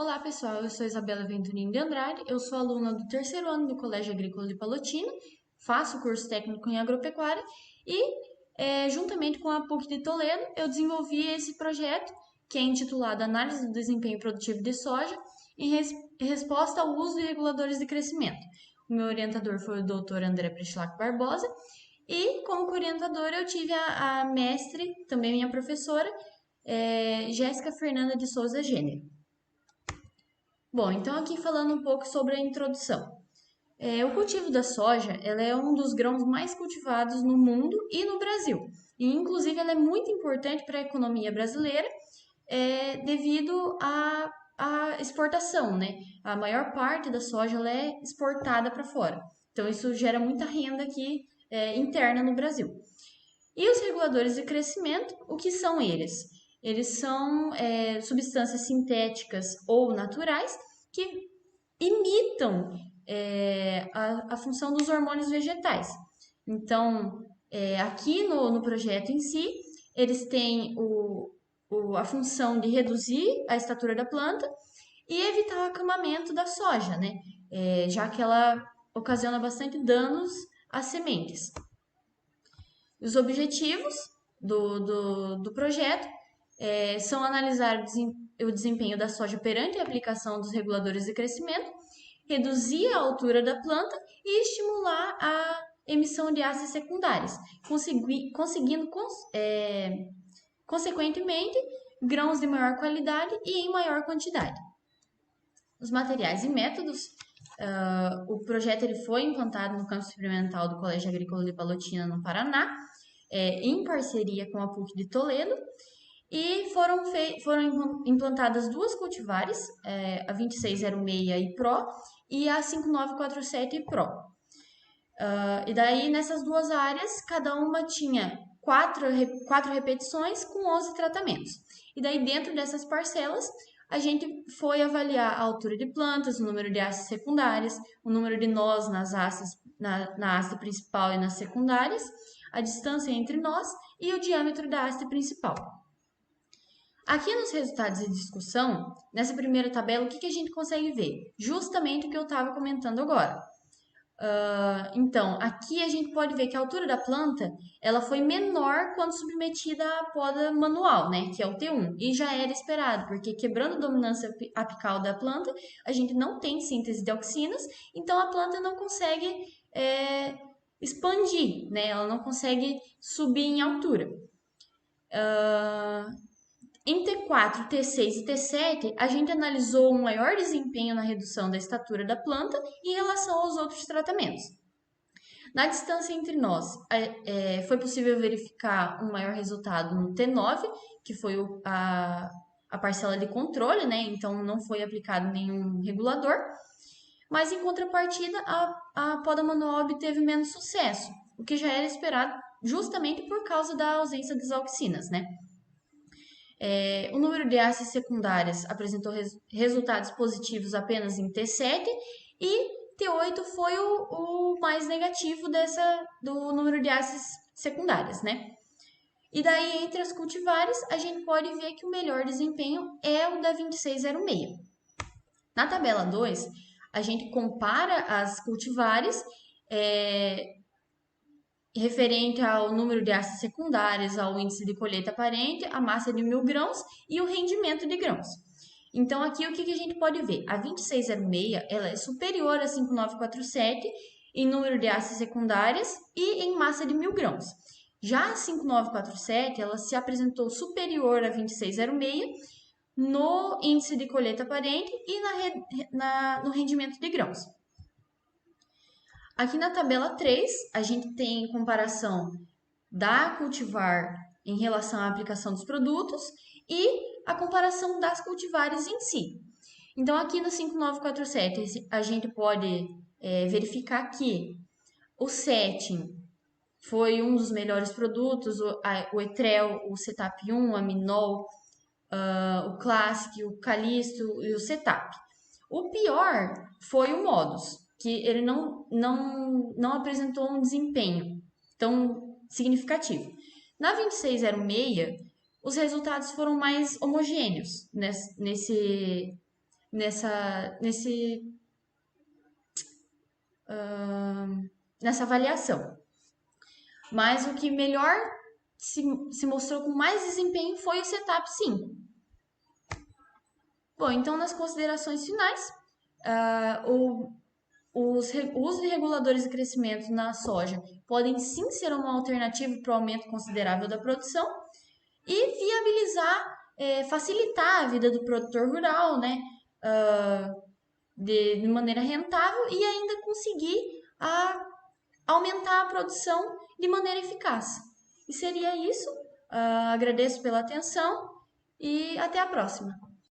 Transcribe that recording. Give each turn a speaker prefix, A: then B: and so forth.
A: Olá, pessoal. Eu sou Isabela Venturini de Andrade. Eu sou aluna do terceiro ano do Colégio Agrícola de Palotina, faço curso técnico em agropecuária e, juntamente com a PUC de Toledo, eu desenvolvi esse projeto que é intitulado Análise do Desempenho Produtivo de Soja em resposta ao uso de reguladores de crescimento. O meu orientador foi o Dr. André Prechilac Barbosa e, como orientadora, eu tive a mestre, também minha professora, Jéssica Fernanda de Souza Gênero. Bom, então aqui falando um pouco sobre a introdução. O cultivo da soja, ela é um dos grãos mais cultivados no mundo e no Brasil. E, inclusive, ela é muito importante para a economia brasileira devido à exportação, né? A maior parte da soja ela é exportada para fora. Então, isso gera muita renda aqui interna no Brasil. E os reguladores de crescimento, o que são eles? Eles são substâncias sintéticas ou naturais que imitam a função dos hormônios vegetais. Então, aqui no projeto em si, eles têm a função de reduzir a estatura da planta e evitar o acamamento da soja, né? Já que ela ocasiona bastante danos às sementes. Os objetivos do projeto são analisar o desempenho da soja perante a aplicação dos reguladores de crescimento, reduzir a altura da planta e estimular a emissão de ácidos secundários, conseguindo, consequentemente, grãos de maior qualidade e em maior quantidade. Os materiais e métodos. O projeto ele foi implantado no campo experimental do Colégio Agrícola de Palotina, no Paraná, em parceria com a PUC de Toledo, e foram implantadas duas cultivares, a 2606 e Pro e a 5947 Pro. E daí, nessas duas áreas, cada uma tinha quatro repetições com 11 tratamentos. E daí, dentro dessas parcelas, a gente foi avaliar a altura de plantas, o número de hastes secundárias, o número de nós na haste principal e nas secundárias, a distância entre nós e o diâmetro da haste principal. Aqui nos resultados de discussão, nessa primeira tabela, o que a gente consegue ver? Justamente o que eu estava comentando agora. Então, aqui a gente pode ver que a altura da planta ela foi menor quando submetida à poda manual, né, que é o T1, e já era esperado, porque quebrando a dominância apical da planta, a gente não tem síntese de auxinas, então a planta não consegue expandir, né, ela não consegue subir em altura. Em T4, T6 e T7, a gente analisou um maior desempenho na redução da estatura da planta em relação aos outros tratamentos. Na distância entre nós, foi possível verificar um maior resultado no T9, que foi a parcela de controle, né? Então não foi aplicado nenhum regulador. Mas em contrapartida, a poda manual obteve menos sucesso, o que já era esperado justamente por causa da ausência das auxinas, né? O número de hastes secundárias apresentou resultados positivos apenas em T7 e T8 foi o mais negativo do número de hastes secundárias, né? E daí, entre as cultivares, a gente pode ver que o melhor desempenho é o da 2606. Na tabela 2, a gente compara as cultivares referente ao número de hastes secundárias, ao índice de colheita aparente, a massa de 1.000 grãos e o rendimento de grãos. Então, aqui o que a gente pode ver? A 2606 ela é superior a 5947 em número de hastes secundárias e em massa de 1.000 grãos. Já a 5947 ela se apresentou superior a 2606 no índice de colheita aparente e no rendimento de grãos. Aqui na tabela 3, a gente tem comparação da cultivar em relação à aplicação dos produtos e a comparação das cultivares em si. Então, aqui no 5947, a gente pode verificar que o setting foi um dos melhores produtos, o Etrel, o Setap 1, o Aminol, o Classic, o Calisto e o Setap. O pior foi o Modus, que ele não apresentou um desempenho tão significativo. Na 2606, os resultados foram mais homogêneos nessa avaliação. Mas o que melhor se mostrou com mais desempenho foi o setup 5. Bom, então nas considerações finais, os reguladores de crescimento na soja podem sim ser uma alternativa para o aumento considerável da produção e viabilizar, facilitar a vida do produtor rural, né? De maneira rentável e ainda conseguir aumentar a produção de maneira eficaz. E seria isso. Agradeço pela atenção e até a próxima.